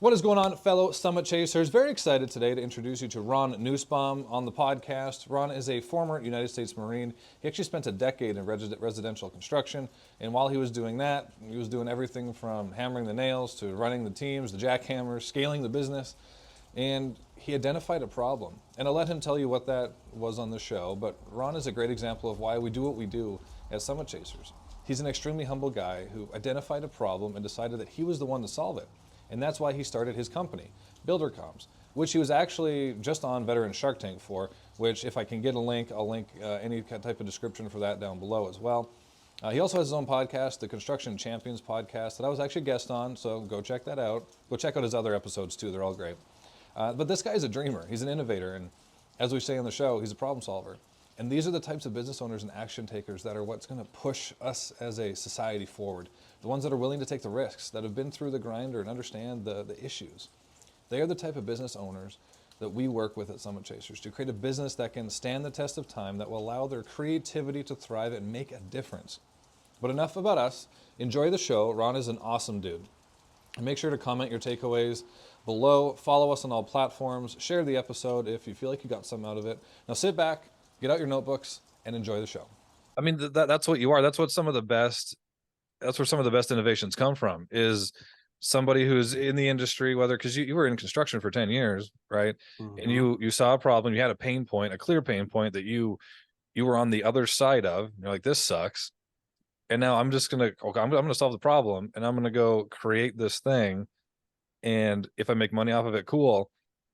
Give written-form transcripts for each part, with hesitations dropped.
What is going on, fellow Summit Chasers? Very excited today to introduce you to Ron Nussbaum on the podcast. Ron is a former United States Marine. He actually spent a decade in residential construction, and while he was doing that, he was doing everything from hammering the nails to running the teams, the jackhammers, scaling the business, and he identified a problem. And I'll let him tell you what that was on the show, but Ron is a great example of why we do what we do as Summit Chasers. He's an extremely humble guy who identified a problem and decided that he was the one to solve it. And that's why he started his company, BuilderComs, which he was actually just on Veteran Shark Tank for, which if I can get a link, I'll link any type of description for that down below as well. He also has his own podcast, the Construction Champions podcast, that I was actually a guest on, so go check that out. Go check out his other episodes too, they're all great. But this guy's a dreamer, he's an innovator, and as we say on the show, he's a problem solver. And these are the types of business owners and action takers that are what's going to push us as a society forward. The ones that are willing to take the risks, that have been through the grinder and understand the issues. They are the type of business owners that we work with at Summit Chasers to create a business that can stand the test of time, that will allow their creativity to thrive and make a difference. But enough about us. Enjoy the show. Ron is an awesome dude. And make sure to comment your takeaways below. Follow us on all platforms. Share the episode if you feel like you got something out of it. Now sit back, get out your notebooks, and enjoy the show. I mean, that's what you are. That's what some of the best. That's where some of the best innovations come from, is somebody who's in the industry, whether because you were in construction for 10 years, right? Mm-hmm. And you saw a problem, you had a pain point, a clear pain point that you were on the other side of. You're like, this sucks. And now I'm gonna solve the problem, and I'm gonna go create this thing. And if I make money off of it, cool,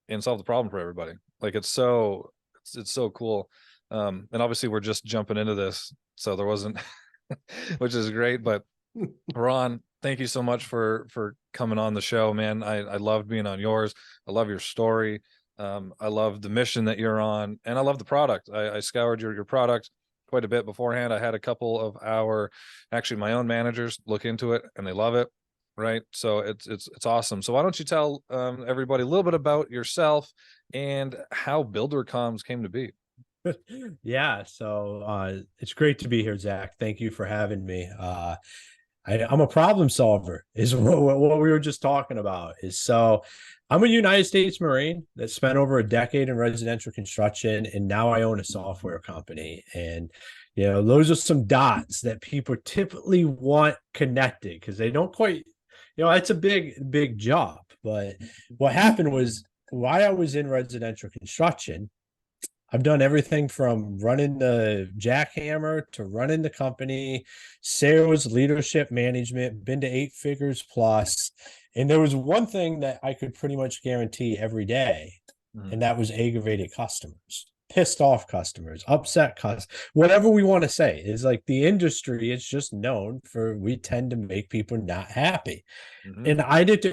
and solve the problem for everybody. Like it's so cool. And obviously we're just jumping into this, so there wasn't which is great. But Ron, thank you so much for coming on the show, man. I loved being on yours. I love your story. I love the mission that you're on, and I love the product. I scoured your product quite a bit beforehand. I had a couple of my own managers look into it, and they love it. Right. So it's awesome. So why don't you tell everybody a little bit about yourself and how BuilderComs came to be? Yeah, so it's great to be here, Zach. Thank you for having me. I'm a problem solver, is what we were just talking about. So I'm a United States Marine that spent over a decade in residential construction, and now I own a software company. And those are some dots that people typically want connected because they don't quite. It's a big job. But what happened was, while I was in residential construction, I've done everything from running the jackhammer to running the company, sales, leadership, management, been to 8 figures plus. And there was one thing that I could pretty much guarantee every day, and that was aggravated customers, pissed off customers, upset customers, whatever we want to say. Is like the industry is just known for, we tend to make people not happy. And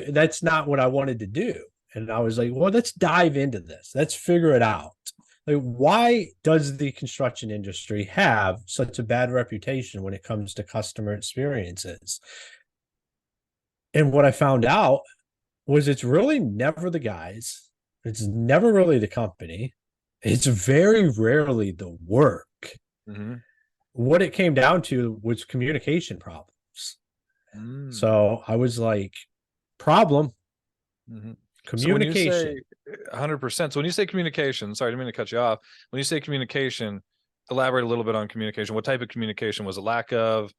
that's not what I wanted to do. And I was like, well, let's dive into this. Let's figure it out. Like, why does the construction industry have such a bad reputation when it comes to customer experiences? And what I found out was it's really never the guys. It's never really the company. It's very rarely the work. What it came down to was communication problems. So I was like, problem. Communication. So 100%. So when you say communication, sorry, I didn't mean to cut you off. When you say communication, elaborate a little bit on communication. What type of communication? Was it lack of,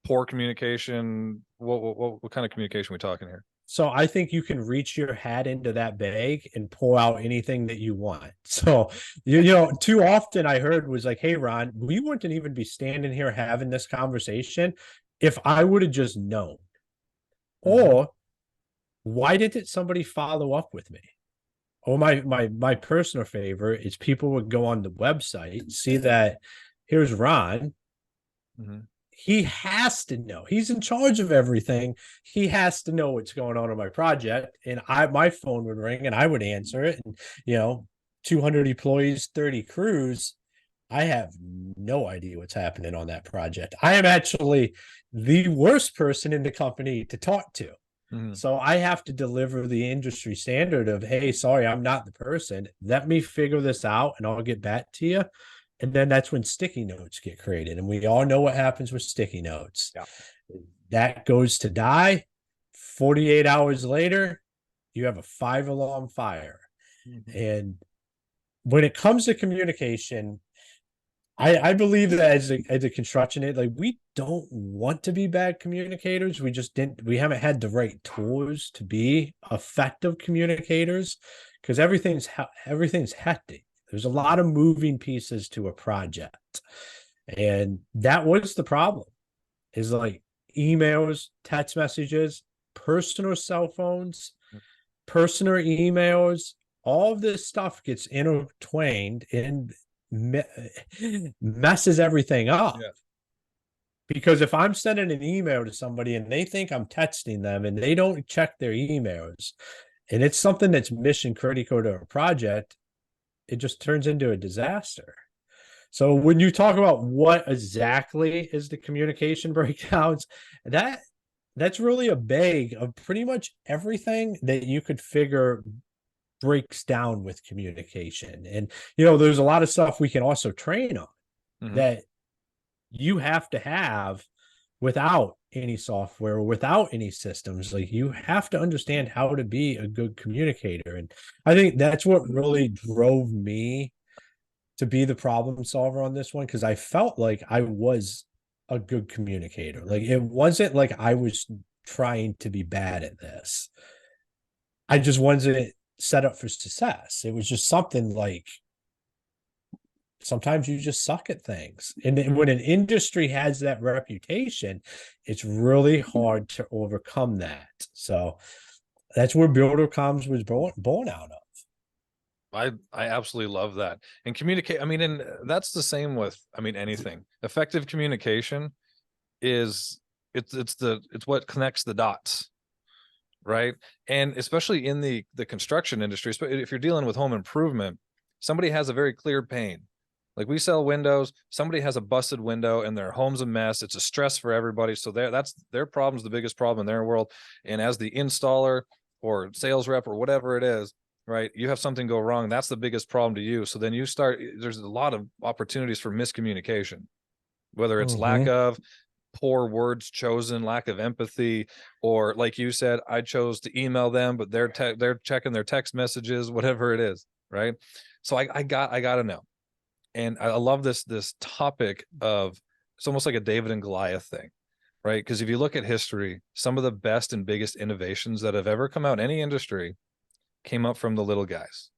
poor communication? What kind of communication are we talking here? So I think you can reach your hat into that bag and pull out anything that you want. So, too often I heard was like, hey, Ron, we wouldn't even be standing here having this conversation if I would have just known. Or why didn't somebody follow up with me? Or my personal favorite is people would go on the website, see that here's Ron. He has to know. He's in charge of everything. He has to know what's going on my project. And my phone would ring and I would answer it. And 200 employees, 30 crews. I have no idea what's happening on that project. I am actually the worst person in the company to talk to. So I have to deliver the industry standard of, hey, sorry, I'm not the person. Let me figure this out and I'll get back to you. And then that's when sticky notes get created. And we all know what happens with sticky notes. Yeah. That goes to die. 48 hours later, you have a 5 alarm fire. Mhm. And when it comes to communication, I believe that as a construction aid, like we don't want to be bad communicators. We haven't had the right tools to be effective communicators because everything's hectic. There's a lot of moving pieces to a project. And that was the problem is like emails, text messages, personal cell phones, personal emails, all of this stuff gets intertwined and messes everything up. Yeah. Because if I'm sending an email to somebody and they think I'm texting them and they don't check their emails, and it's something that's mission critical to a project, it just turns into a disaster. So when you talk about what exactly is the communication breakdowns, that's really a bag of pretty much everything that you could figure breaks down with communication. And there's a lot of stuff we can also train on Hmm. that you have to have without any software or without any systems. Like you have to understand how to be a good communicator. And I think that's what really drove me to be the problem solver on this one because I felt like I was a good communicator. Like it wasn't like I was trying to be bad at this. I just wasn't set up for success. It was just something like sometimes you just suck at things. And when an industry has that reputation, it's really hard to overcome that. So that's where BuilderComs was born out of. I absolutely love that. And communicate, I mean, and that's the same with, I mean, anything. Effective communication is it's what connects the dots, right? And especially in the construction industry, if you're dealing with home improvement, somebody has a very clear pain. Like we sell windows, somebody has a busted window and their home's a mess. It's a stress for everybody. So that's their problem's the biggest problem in their world. And as the installer or sales rep or whatever it is, right, you have something go wrong, that's the biggest problem to you. So then there's a lot of opportunities for miscommunication, whether it's lack Mm-hmm. of poor words chosen, lack of empathy, or like you said, I chose to email them, but they're checking their text messages, whatever it is, right? So I gotta know. And I love this topic of it's almost like a David and Goliath thing, right? Because if you look at history, some of the best and biggest innovations that have ever come out in any industry came up from the little guys.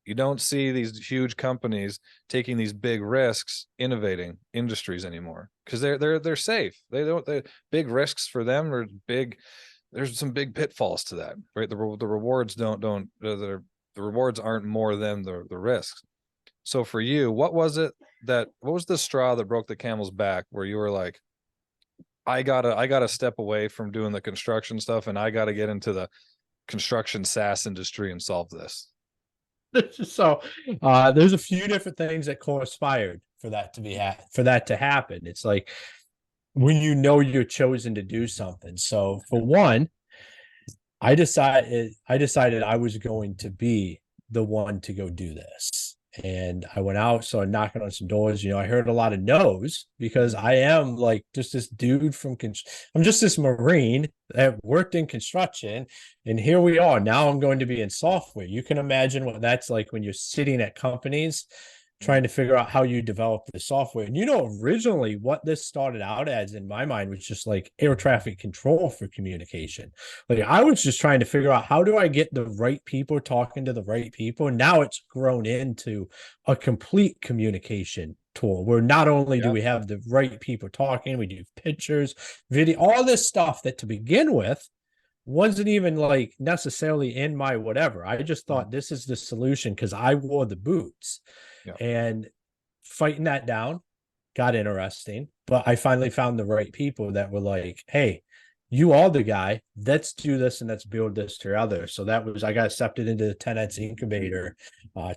You don't see these huge companies taking these big risks innovating industries anymore because they're safe. They big risks for them are big. There's some big pitfalls to that, right? The rewards don't the rewards aren't more than the risks. So for you, what was the straw that broke the camel's back where you were like, I gotta step away from doing the construction stuff and I gotta get into the construction SaaS industry and solve this? So there's a few different things that conspired for that to for that to happen. It's like when you're chosen to do something. So for one, I decided I was going to be the one to go do this. And I went out, so I'm knocking on some doors. I heard a lot of no's because I am like just this dude I'm just this Marine that worked in construction. And here we are. Now I'm going to be in software. You can imagine what that's like when you're sitting at companies trying to figure out how you develop the software. And originally what this started out as in my mind was just like air traffic control for communication. Like I was just trying to figure out how do I get the right people talking to the right people. And now it's grown into a complete communication tool where not only do Yeah. we have the right people talking, we do pictures, video, all this stuff that to begin with wasn't even like necessarily in my whatever. I just thought this is the solution because I wore the boots. Yeah. And fighting that down got interesting. But I finally found the right people that were like, hey, you are the guy. Let's do this and let's build this together. So I got accepted into the 10X incubator.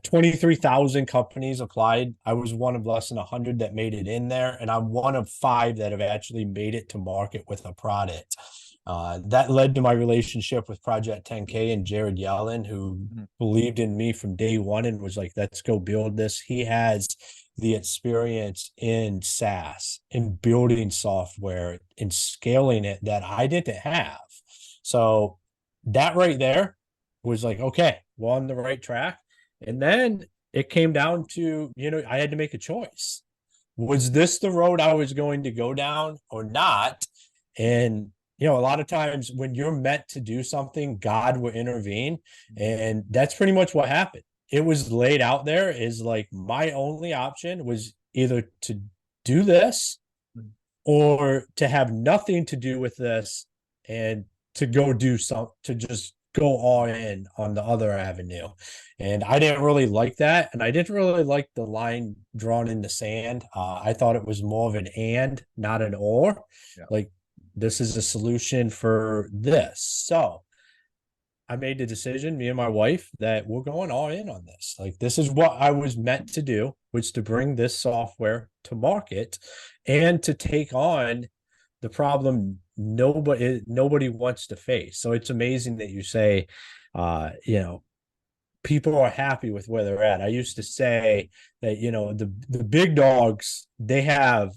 23,000 companies applied. I was one of less than 100 that made it in there. And I'm one of 5 that have actually made it to market with a product. That led to my relationship with Project 10K and Jared Yellen, who Mhm. believed in me from day one and was like, let's go build this. He has the experience in SaaS, in building software, in scaling it that I didn't have. So that right there was like, okay, we're on the right track. And then it came down to, I had to make a choice. Was this the road I was going to go down or not? And, a lot of times when you're meant to do something, God will intervene. And that's pretty much what happened. It was laid out there is like my only option was either to do this or to have nothing to do with this and to go do some to just go all in on the other avenue. And I didn't really like that. And I didn't really like the line drawn in the sand. I thought it was more of an and, not an or. Yeah. Like, this is a solution for this. So I made the decision, me and my wife, that we're going all in on this. Like, this is what I was meant to do, was to bring this software to market and to take on the problem nobody wants to face. So it's amazing that you say, people are happy with where they're at. I used to say that, the big dogs, they have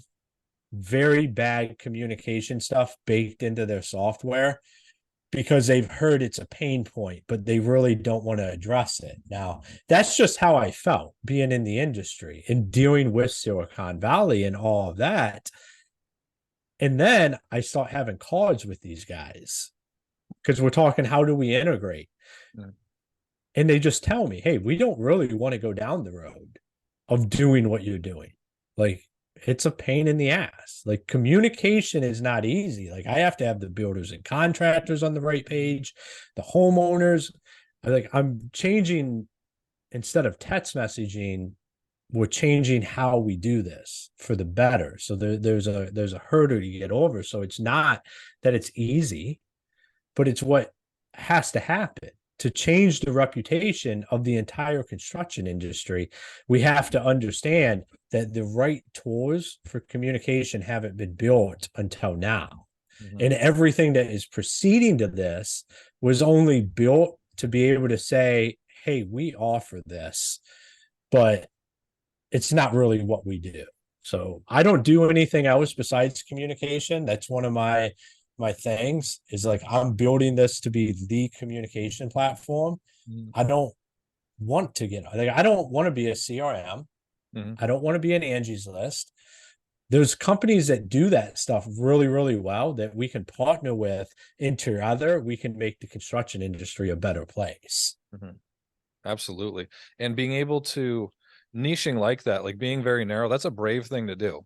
very bad communication stuff baked into their software because they've heard it's a pain point, but they really don't want to address it. Now, that's just how I felt being in the industry and dealing with Silicon Valley and all of that. And then I start having calls with these guys because we're talking, how do we integrate? Yeah. And they just tell me, hey, we don't really want to go down the road of doing what you're doing. Like, it's a pain in the ass. Like, communication is not easy. Like, I have to have the builders and contractors on the right page, the homeowners. Like, I'm changing, instead of text messaging, we're changing how we do this for the better. So there's a hurdle to get over. So it's not that it's easy, but it's what has to happen. To change the reputation of the entire construction industry, we have to understand that the right tools for communication haven't been built until now. Mm-hmm. And everything that is preceding to this was only built to be able to say, hey, we offer this, but it's not really what we do. So I don't do anything else besides communication. That's one of my things, is like, I'm building this to be the communication platform. Mm-hmm. I don't want to I don't want to be a CRM. Mm-hmm. I don't want to be an Angie's List. There's companies that do that stuff really, really well that we can partner with, and together we can make the construction industry a better place. Mm-hmm. Absolutely. And being able to niching like that, like being very narrow, that's a brave thing to do.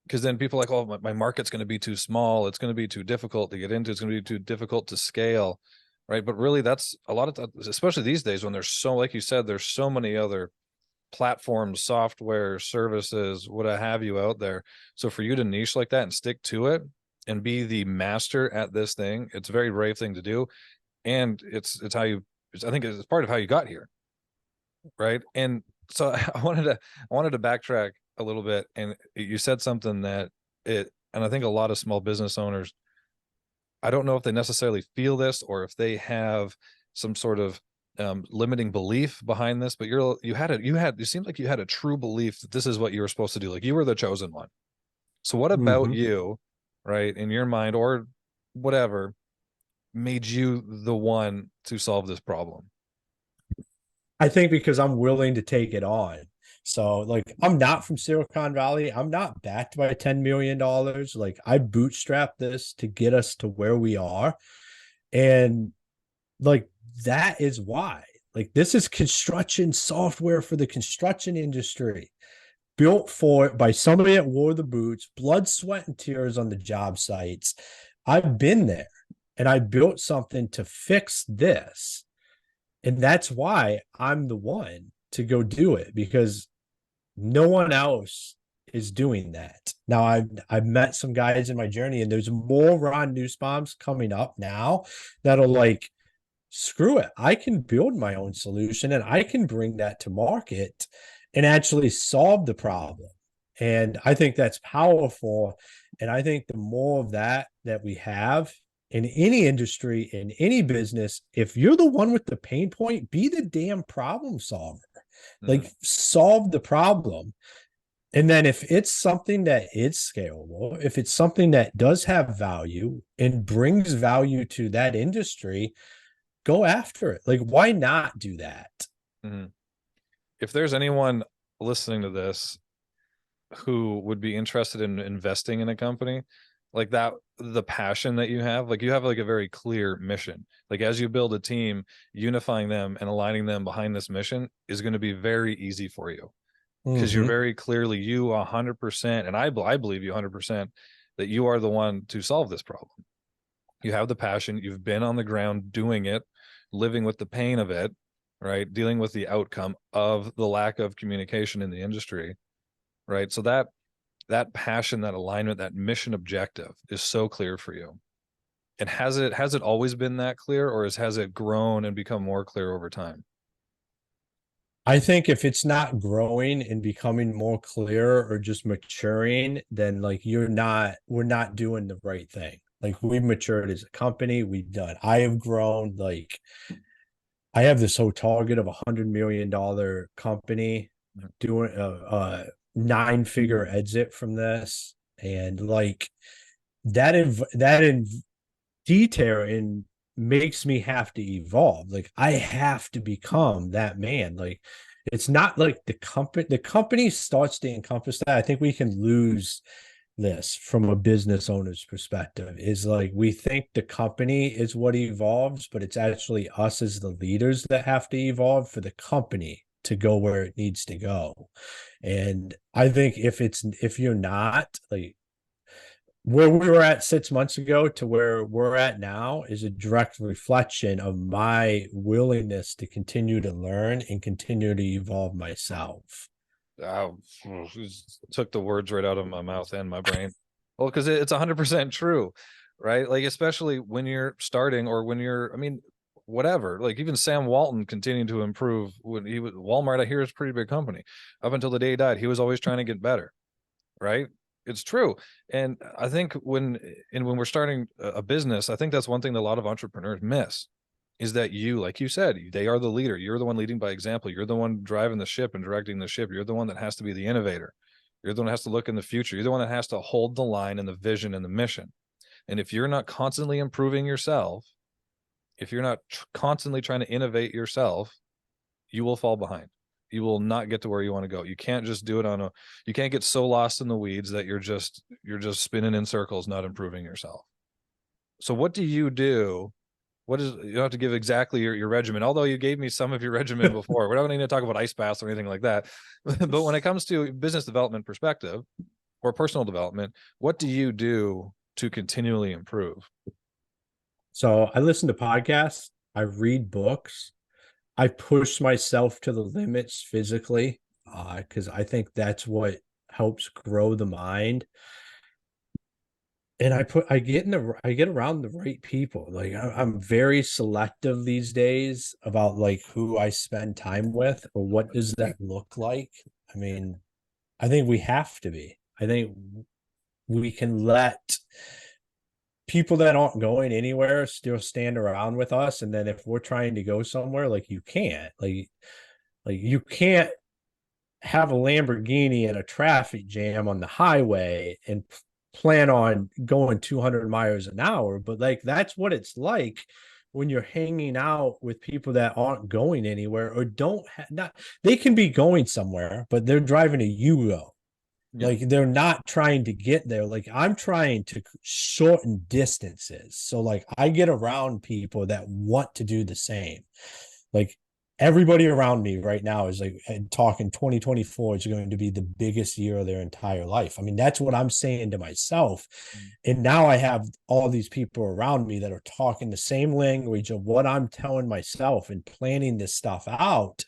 Because then people are like, oh, my market's going to be too small. It's going to be too difficult to get into. It's going to be too difficult to scale, right? But really, that's a lot of, especially these days when there's so, like you said, there's so many other platforms, software, services, what have you out there. So for you to niche like that and stick to it and be the master at this thing, it's a very brave thing to do. And it's how you, I think it's part of how you got here, right? And so I wanted to backtrack a little bit, and you said something and I think a lot of small business owners, I don't know if they necessarily feel this or if they have some sort of limiting belief behind this, but you seemed like you had a true belief that this is what you were supposed to do. Like, you were the chosen one. So what about you, right, in your mind or whatever, made you the one to solve this problem? I think because I'm willing to take it on. So, like, I'm not from Silicon Valley. I'm not backed by $10 million. Like, I bootstrapped this to get us to where we are. And, like, that is why. Like, this is construction software for the construction industry, built for it by somebody that wore the boots, blood, sweat, and tears on the job sites. I've been there, and I built something to fix this. And that's why I'm the one to go do it, because no one else is doing that. Now, I've met some guys in my journey, and there's more Ron Nussbaums coming up now that'll like, screw it. I can build my own solution and I can bring that to market and actually solve the problem. And I think that's powerful. And I think the more of that we have in any industry, in any business, if you're the one with the pain point, be the damn problem solver. Like, solve the problem. And then if it's something that is scalable, if it's something that does have value and brings value to that industry, go after it. Like, why not do that? Mhm. If there's anyone listening to this who would be interested in investing in a company like that, the passion that you have like a very clear mission. Like as you build a team, unifying them and aligning them behind this mission is going to be very easy for you, because you're Mm-hmm. very clearly you 100%, and I believe you 100% that you are the one to solve this problem. You have the passion, you've been on the ground doing it, living with the pain of it, right? Dealing with the outcome of the lack of communication in the industry, right? So that passion, that alignment, that mission objective is so clear for you. And has it always been that clear, or has it grown and become more clear over time? I think if it's not growing and becoming more clear or just maturing, then like we're not doing the right thing. Like we've matured as a company, I have grown. Like I have this whole target of $100 million company, doing a 9-figure exit from this. And like that in detail and makes me have to evolve. Like I have to become that man. Like it's not like the company starts to encompass that. I think we can lose this from a business owner's perspective, is like we think the company is what evolves, but it's actually us as the leaders that have to evolve for the company to go where it needs to go. And I think if you're not like where we were at 6 months ago to where we're at now is a direct reflection of my willingness to continue to learn and continue to evolve myself. I took the words right out of my mouth and my brain. Well, because it's 100% true, right? Like especially when you're starting, or when you're, I mean, whatever. Like even Sam Walton continued to improve. When he was Walmart, I hear, is a pretty big company. Up until the day he died, he was always trying to get better, right? It's true. And I think when we're starting a business, I think that's one thing that a lot of entrepreneurs miss, is that you, like you said, they are the leader. You're the one leading by example. You're the one driving the ship and directing the ship. You're the one that has to be the innovator. You're the one that has to look in the future. You're the one that has to hold the line and the vision and the mission. And if you're not constantly improving yourself, if you're not constantly trying to innovate yourself, you will fall behind. You will not get to where you want to go. You can't just do it you can't get so lost in the weeds that you're just spinning in circles, not improving yourself. So what do you do? You don't have to give exactly your regimen, although you gave me some of your regimen before. We're not going to talk about ice baths or anything like that. But when it comes to business development perspective or personal development, what do you do to continually improve? So I listen to podcasts, I read books, I push myself to the limits physically, because I think that's what helps grow the mind. And I get around the right people. Like I'm very selective these days about like who I spend time with or what does that look like. I mean, I think we have to be. I think we can let people that aren't going anywhere still stand around with us, and then if we're trying to go somewhere, like you can't have a Lamborghini in a traffic jam on the highway and plan on going 200 miles an hour. But like that's what it's like when you're hanging out with people that aren't going anywhere or not, they can be going somewhere, but they're driving a Euro. Yeah. Like they're not trying to get there. Like I'm trying to shorten distances. So like I get around people that want to do the same. Like everybody around me right now is like talking 2024 is going to be the biggest year of their entire life. I mean, that's what I'm saying to myself. And now I have all these people around me that are talking the same language of what I'm telling myself and planning this stuff out.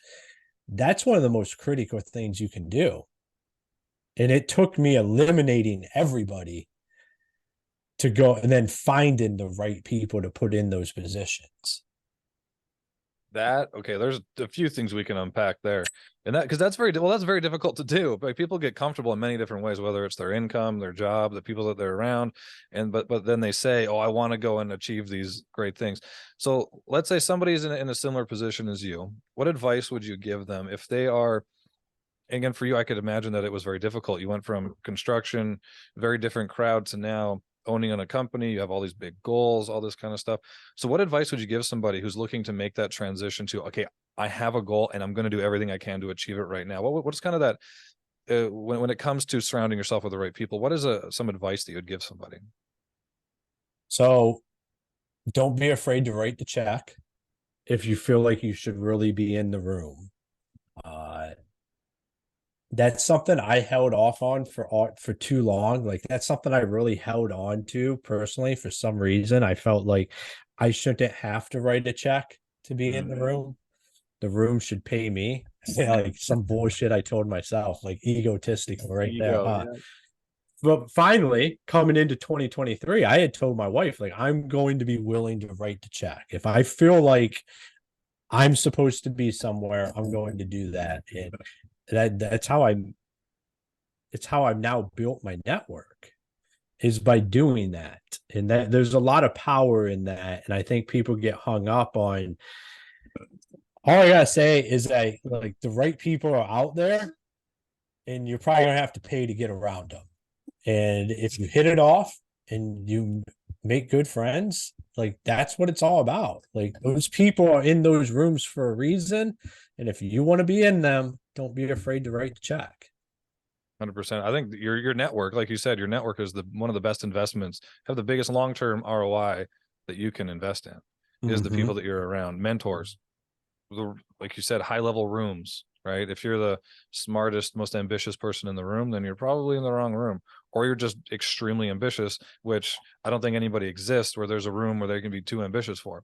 That's one of the most critical things you can do. And it took me eliminating everybody to go and then finding the right people to put in those positions. Okay, there's a few things we can unpack there. And that's very difficult to do. But people get comfortable in many different ways, whether it's their income, their job, the people that they're around. And but then they say, oh, I want to go and achieve these great things. So let's say somebody's in a similar position as you. What advice would you give them if they are, again, for you, I could imagine that it was very difficult. You went from construction, very different crowd, to now owning on a company, you have all these big goals, all this kind of stuff. So what advice would you give somebody who's looking to make that transition to, okay, I have a goal and I'm going to do everything I can to achieve it right now? What's kind of that, when it comes to surrounding yourself with the right people, what is some advice that you would give somebody? So don't be afraid to write the check if you feel like you should really be in the room. Uh, that's something I held off on for too long. Like that's something I really held on to personally for some reason. I felt like I shouldn't have to write a check to be in the room. The room should pay me. Yeah, like some bullshit I told myself, like egotistical right there. Ego, yeah. But finally, coming into 2023, I had told my wife, like, I'm going to be willing to write the check. If I feel like I'm supposed to be somewhere, I'm going to do that. And that's how it's how I've now built my network is by doing that. And that there's a lot of power in that. And I think people get hung up on all I gotta say is that like the right people are out there and you're probably gonna have to pay to get around them. And if you hit it off and you make good friends, like that's what it's all about. Like those people are in those rooms for a reason. And if you want to be in them, don't be afraid to write the check. 100%. I think your network, like you said, your network is the one of the best investments, have the biggest long-term ROI that you can invest in, is the people that you're around, mentors, like you said, high-level rooms, right? If you're the smartest, most ambitious person in the room, then you're probably in the wrong room, or you're just extremely ambitious, which I don't think anybody exists where there's a room where they can be too ambitious for,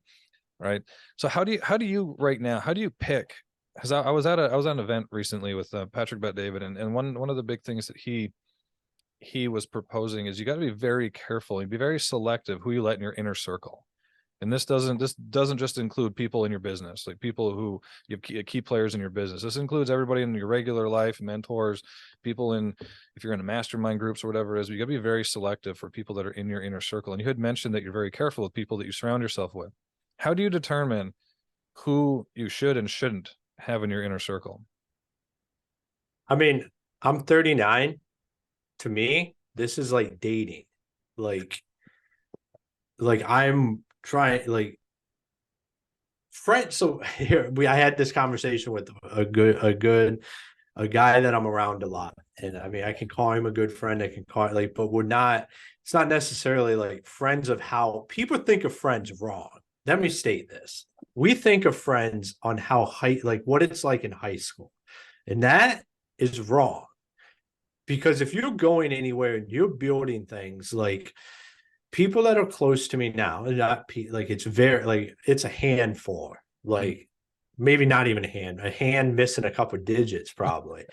right? So how do you right now, how do you pick? Because I was at an event recently with Patrick Bet David, and one of the big things that he was proposing is you got to be very careful and be very selective who you let in your inner circle. And this doesn't just include people in your business, like people who you have key players in your business. This includes everybody in your regular life, mentors, people in, if you're in a mastermind groups or whatever it is. You got to be very selective for people that are in your inner circle. And you had mentioned that you're very careful with people that you surround yourself with. How do you determine who you should and shouldn't have in your inner circle? I mean, I'm 39. To me, this is like dating. Like, like I'm trying like friend. So here I had this conversation with a guy that I'm around a lot. And I mean, I can call him a good friend. I can call it like, but we're not, it's not necessarily like friends of how people think of friends wrong. Let me state this. We think of friends on how like what it's like in high school. And that is wrong. Because if you're going anywhere and you're building things like people that are close to me now, not like it's very like it's a handful, like maybe not even a hand missing a couple of digits probably.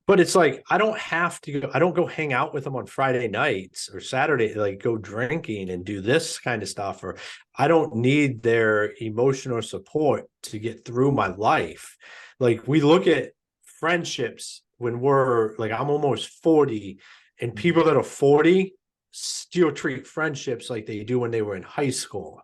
But it's like I don't have to go, I don't go hang out with them on Friday nights or Saturday, like go drinking and do this kind of stuff, or I don't need their emotional support to get through my life. Like we look at friendships when we're like I'm almost 40, and people that are 40 still treat friendships like they do when they were in high school.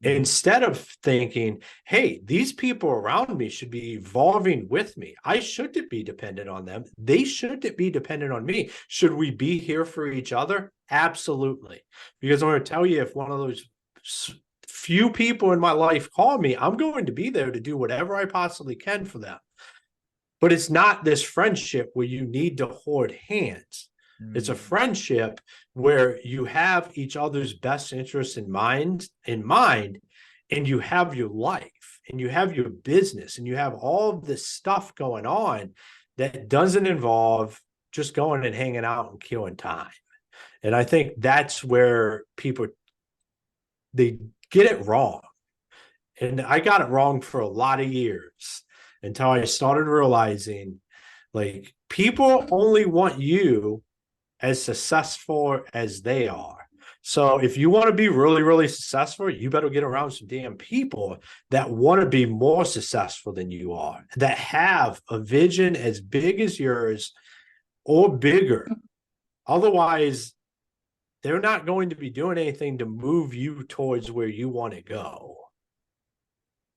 Instead of thinking, hey, these people around me should be evolving with me. I shouldn't be dependent on them. They shouldn't be dependent on me. Should we be here for each other? Absolutely. Because I'm going to tell you, if one of those few people in my life call me, I'm going to be there to do whatever I possibly can for them. But it's not this friendship where you need to hoard hands. It's a friendship where you have each other's best interests in mind, and you have your life and you have your business and you have all of this stuff going on that doesn't involve just going and hanging out and killing time. And I think that's where people they get it wrong. And I got it wrong for a lot of years until I started realizing like people only want you as successful as they are. So if you want to be really, really successful, you better get around some damn people that want to be more successful than you are, that have a vision as big as yours or bigger. Otherwise, they're not going to be doing anything to move you towards where you want to go.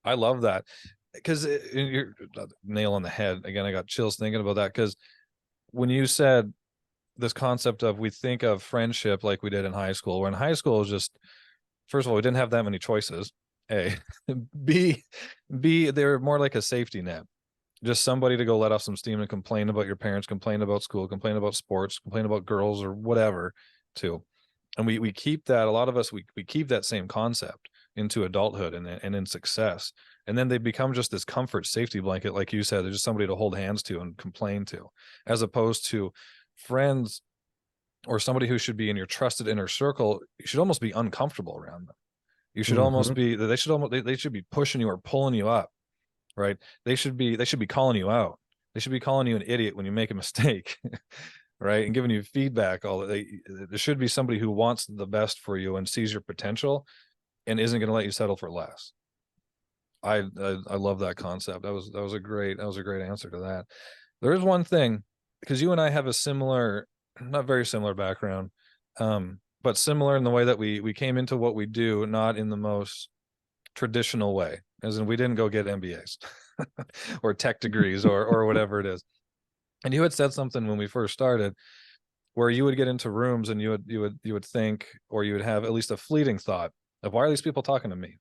I love that, because you're nail on the head. Again, I got chills thinking about that, because when you said this concept of, we think of friendship like we did in high school, where in high school it was just, first of all, we didn't have that many choices. A, B, they were more like a safety net, just somebody to go let off some steam and complain about your parents, complain about school, complain about sports, complain about girls or whatever, too. And we keep that, a lot of us, we keep that same concept into adulthood and in success. And then they become just this comfort safety blanket, like you said. They're just somebody to hold hands to and complain to, as opposed to friends, or somebody who should be in your trusted inner circle. You should almost be uncomfortable around them. You should almost be, they should be pushing you or pulling you up, right? They should be calling you out. They should be calling you an idiot when you make a mistake, right? And giving you feedback. There should be somebody who wants the best for you and sees your potential and isn't going to let you settle for less. I love that concept. That was a great answer to that. There is one thing, because you and I have a similar, not very similar background, but similar in the way that we came into what we do, not in the most traditional way, as in we didn't go get MBAs or tech degrees or whatever it is. And you had said something when we first started, where you would get into rooms and you would think, or you would have at least a fleeting thought of, why are these people talking to me?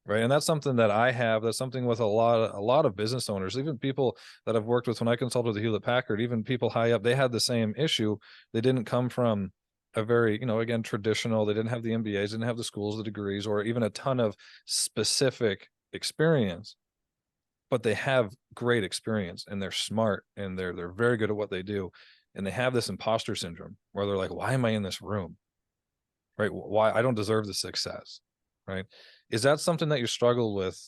Right. And that's something that I have. That's something with a lot of business owners, even people that I've worked with when I consulted with Hewlett Packard, even people high up, they had the same issue. They didn't come from a very, again, traditional, they didn't have the MBAs, didn't have the schools, the degrees, or even a ton of specific experience, but they have great experience and they're smart and they're very good at what they do. And they have this imposter syndrome where they're like, why am I in this room? Right? Why? I don't deserve the success. Right? Is that something that you struggled with?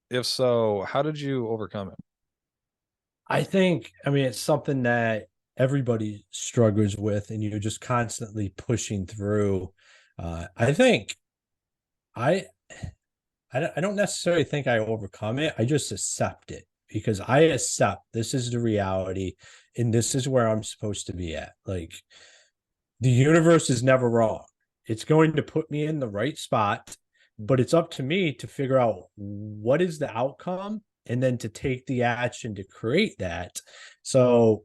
If so, how did you overcome it? I mean, it's something that everybody struggles with, and you're just constantly pushing through. I think I I don't necessarily think I overcome it. I just accept it, because I accept this is the reality and this is where I'm supposed to be at. Like, the universe is never wrong. It's going to put me in the right spot, but it's up to me to figure out what is the outcome and then to take the action to create that. So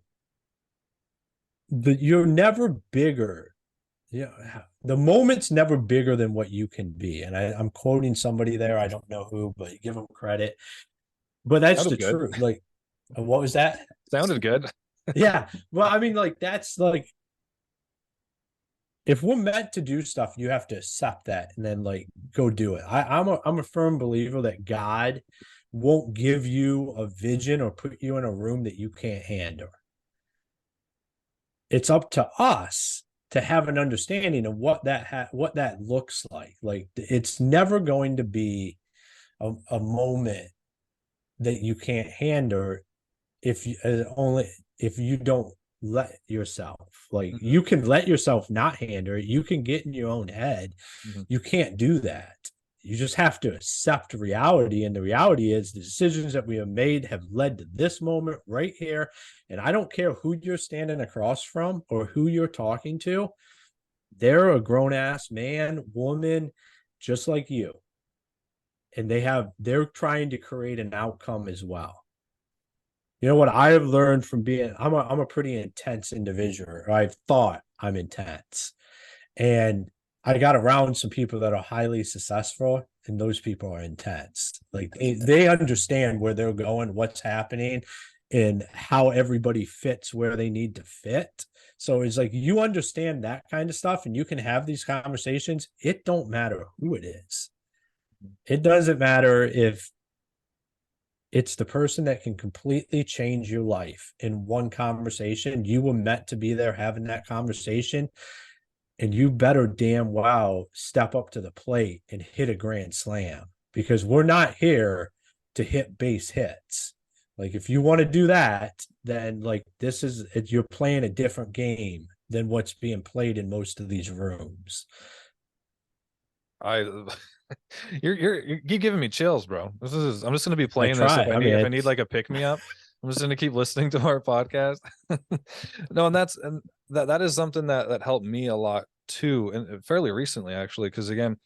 you're never bigger. Yeah, the moment's never bigger than what you can be. And I'm quoting somebody there. I don't know who, but give them credit. But that's the Sounded good. truth. Like, what was that? Sounded good. Yeah. Well, I mean, like, that's like, if we're meant to do stuff, you have to accept that and then like go do it. I'm a firm believer that God won't give you a vision or put you in a room that you can't handle. It's up to us to have an understanding of what that looks like. Like, it's never going to be a moment that you can't handle if you only if you don't let yourself. Like, you can let yourself not handle it. You can get in your own head. You can't do that. You just have to accept reality. And the reality is the decisions that we have made have led to this moment right here. And I don't care who you're standing across from or who you're talking to. They're a grown-ass man, woman, just like you. And they're trying to create an outcome as well. You know what I have learned from being, I'm a pretty intense individual. I've thought I'm intense. And I got around some people that are highly successful, and those people are intense. Like, they understand where they're going, what's happening, and how everybody fits where they need to fit. So it's like, you understand that kind of stuff and you can have these conversations. It don't matter who it is. It doesn't matter if it's the person that can completely change your life in one conversation. You were meant to be there having that conversation, and you better damn well step up to the plate and hit a grand slam, because we're not here to hit base hits. Like, if you want to do that, then like, you're playing a different game than what's being played in most of these rooms. You keep giving me chills, bro. I'm just gonna be I playing this try. if I need like a pick me up. I'm just gonna keep listening to our podcast. No, and that is something that helped me a lot too, and fairly recently actually, because again,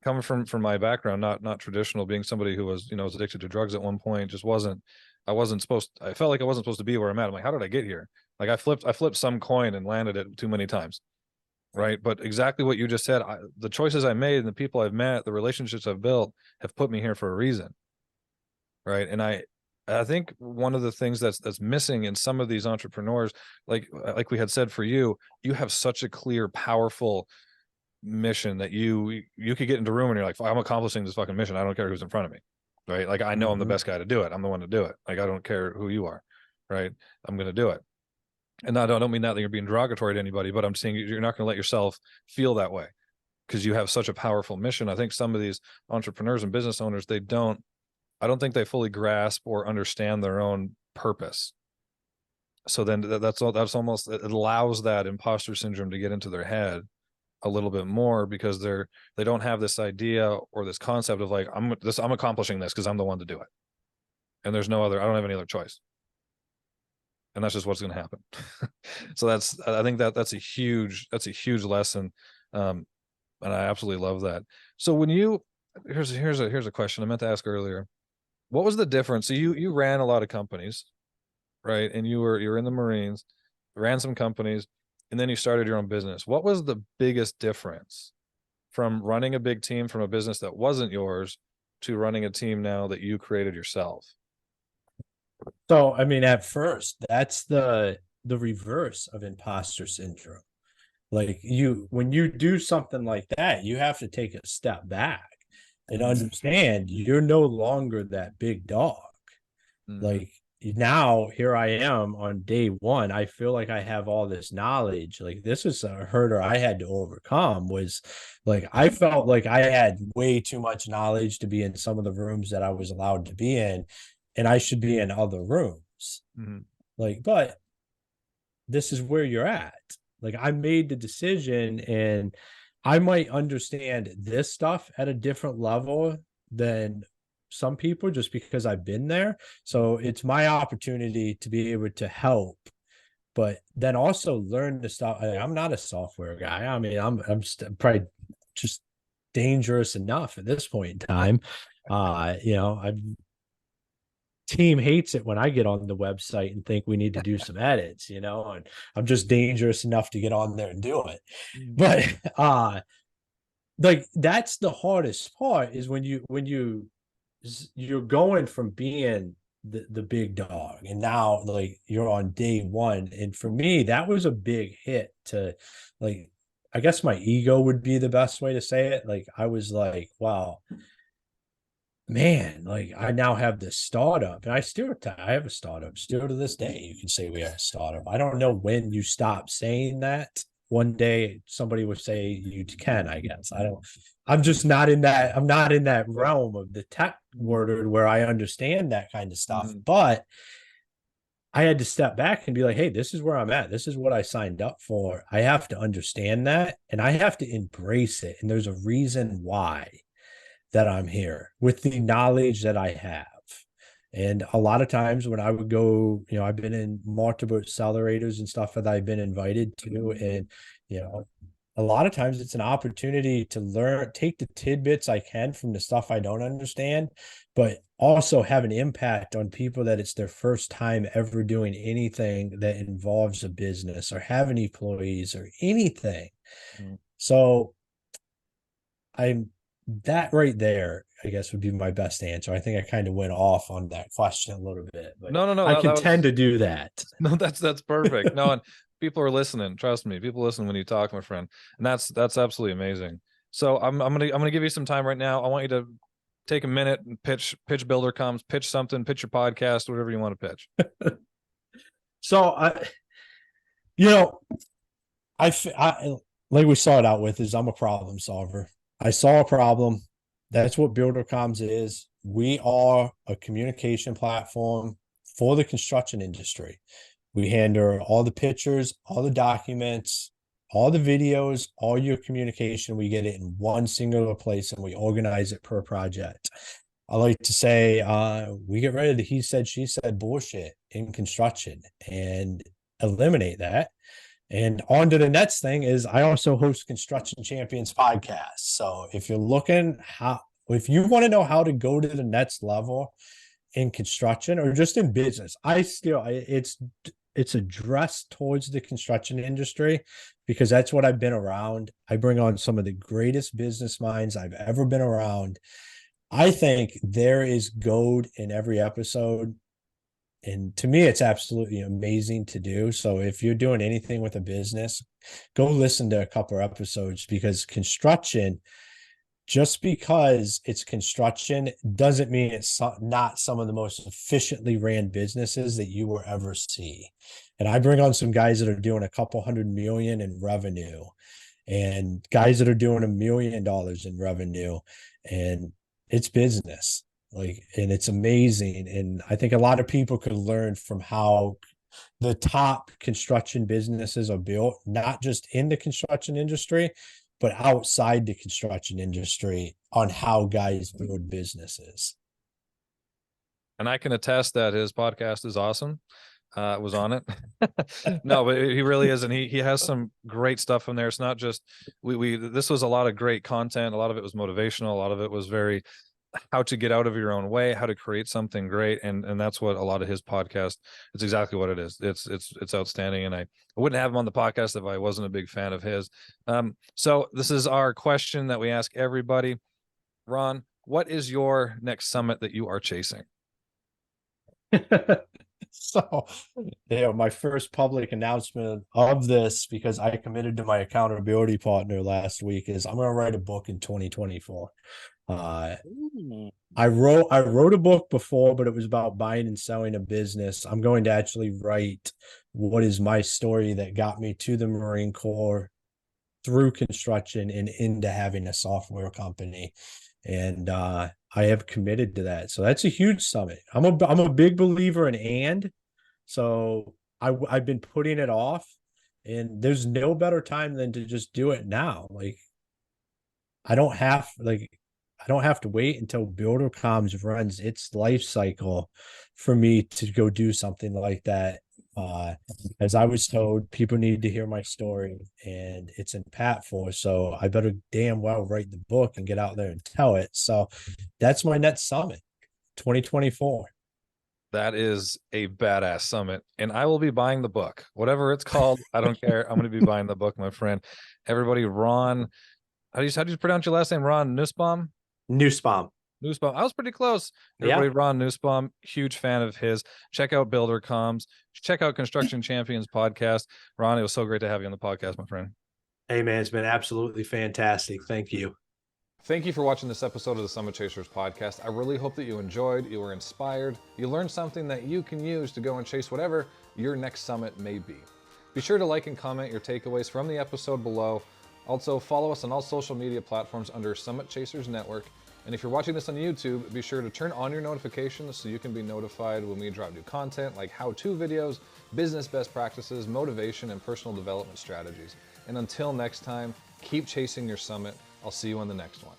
coming from my background, not traditional, being somebody who was addicted to drugs at one point, I felt like I wasn't supposed to be where I'm at. I'm like, how did I get here? Like I flipped some coin and landed it too many times. Right. But exactly what you just said, the choices I made and the people I've met, the relationships I've built have put me here for a reason. Right. And I think one of the things that's missing in some of these entrepreneurs, like we had said, for you, you have such a clear, powerful mission that you could get into a room and you're like, I'm accomplishing this fucking mission. I don't care who's in front of me. Right. Like I know I'm the best guy to do it. I'm the one to do it. Like I don't care who you are. Right. I'm gonna do it. And I don't mean that you're being derogatory to anybody, but I'm saying you're not going to let yourself feel that way because you have such a powerful mission. I think some of these entrepreneurs and business owners, I don't think they fully grasp or understand their own purpose. So then that's almost, it allows that imposter syndrome to get into their head a little bit more because they don't have this idea or this concept of like, I'm accomplishing this because I'm the one to do it. And I don't have any other choice. And that's just what's going to happen. So I think that's a huge lesson. And I absolutely love that. So here's a question I meant to ask earlier. What was the difference? So you ran a lot of companies, right? And you're in the Marines, ran some companies, and then you started your own business. What was the biggest difference from running a big team from a business that wasn't yours to running a team now that you created yourself? So, I mean, at first, that's the reverse of imposter syndrome. Like when you do something like that, you have to take a step back and understand you're no longer that big dog. Like now, here I am on day one. I feel like I have all this knowledge. Like this is a hurdle I had to overcome. Was like I felt like I had way too much knowledge to be in some of the rooms that I was allowed to be in, and I should be in other rooms. Like, but this is where you're at. Like I made the decision, and I might understand this stuff at a different level than some people just because I've been there. So it's my opportunity to be able to help, but then also learn the stuff. I'm not a software guy. I mean, I'm probably just dangerous enough at this point in time. I'm team hates it when I get on the website and think we need to do some edits, and I'm just dangerous enough to get on there and do it. But like that's the hardest part is when you're going from being the big dog and now like you're on day one. And for me, that was a big hit to like, I guess my ego would be the best way to say it. Like I was like, wow, man, like I now have this startup, and I have a startup still to this day. You can say we have a startup. I don't know when you stop saying that. One day somebody would say you can, I guess. I'm just not in that. I'm not in that realm of the tech world where I understand that kind of stuff. But I had to step back and be like, hey, this is where I'm at. This is what I signed up for. I have to understand that and I have to embrace it. And there's a reason why that I'm here with the knowledge that I have. And a lot of times when I would go, I've been in multiple accelerators and stuff that I've been invited to. And, a lot of times it's an opportunity to learn, take the tidbits I can from the stuff I don't understand, but also have an impact on people that it's their first time ever doing anything that involves a business or having employees or anything. So that right there, I guess, would be my best answer. I think I kind of went off on that question a little bit, but No. I can tend to do that. No, that's perfect. No, and people are listening. Trust me, people listen when you talk, my friend, and that's absolutely amazing. So I'm gonna give you some time right now. I want you to take a minute and pitch BuilderComs, pitch something, pitch your podcast, whatever you want to pitch. So I like we started out with is I'm a problem solver. I saw a problem. That's what BuilderComs is. We are a communication platform for the construction industry. We handle all the pictures, all the documents, all the videos, all your communication. We get it in one singular place and we organize it per project. I like to say we get rid of the he said, she said bullshit in construction and eliminate that. And on to the next thing is I also host Construction Champions podcast. So if you're looking if you want to know how to go to the next level in construction or just in business, it's it's addressed towards the construction industry because that's what I've been around. I bring on some of the greatest business minds I've ever been around. I think there is gold in every episode. And to me, it's absolutely amazing to do. So if you're doing anything with a business, go listen to a couple of episodes, because construction, just because it's construction doesn't mean it's not some of the most efficiently ran businesses that you will ever see. And I bring on some guys that are doing a couple hundred million in revenue, and guys that are doing $1 million in revenue, and it's business. Like, and it's amazing. And I think a lot of people could learn from how the top construction businesses are built, not just in the construction industry, but outside the construction industry, on how guys build businesses. And I can attest that his podcast is awesome. Was on it. No, but he really is, and he has some great stuff in there. It's not just we this was a lot of great content. A lot of it was motivational. A lot of it was very how to get out of your own way, how to create something great, and that's what a lot of his podcast. It's exactly what it is. It's outstanding, and I wouldn't have him on the podcast if I wasn't a big fan of his. So this is our question that we ask everybody. Ron, what is your next summit that you are chasing? So, my first public announcement of this, because I committed to my accountability partner last week, is I'm going to write a book in 2024. I wrote a book before, but it was about buying and selling a business. I'm going to actually write what is my story that got me to the Marine Corps, through construction, and into having a software company. And I have committed to that. So that's a huge summit. I'm a big believer in so I've been putting it off, and there's no better time than to just do it now. Like, I don't have to wait until BuilderComs runs its life cycle for me to go do something like that. As I was told, people need to hear my story, and it's impactful. So I better damn well write the book and get out there and tell it. So that's my next summit, 2024. That is a badass summit, and I will be buying the book, whatever it's called. I don't care. I'm going to be buying the book, my friend. Everybody, Ron, how do you pronounce your last name? Ron Nussbaum? Nussbaum. Nussbaum. I was pretty close. Yeah. Everybody, Ron Nussbaum, huge fan of his. Check out BuilderComs. Check out Construction Champions podcast. Ron, it was so great to have you on the podcast, my friend. Hey, man, it's been absolutely fantastic. Thank you. Thank you for watching this episode of the Summit Chasers podcast. I really hope that you enjoyed, you were inspired, you learned something that you can use to go and chase whatever your next summit may be. Be sure to like and comment your takeaways from the episode below. Also, follow us on all social media platforms under Summit Chasers Network. And if you're watching this on YouTube, be sure to turn on your notifications so you can be notified when we drop new content like how-to videos, business best practices, motivation, and personal development strategies. And until next time, keep chasing your summit. I'll see you on the next one.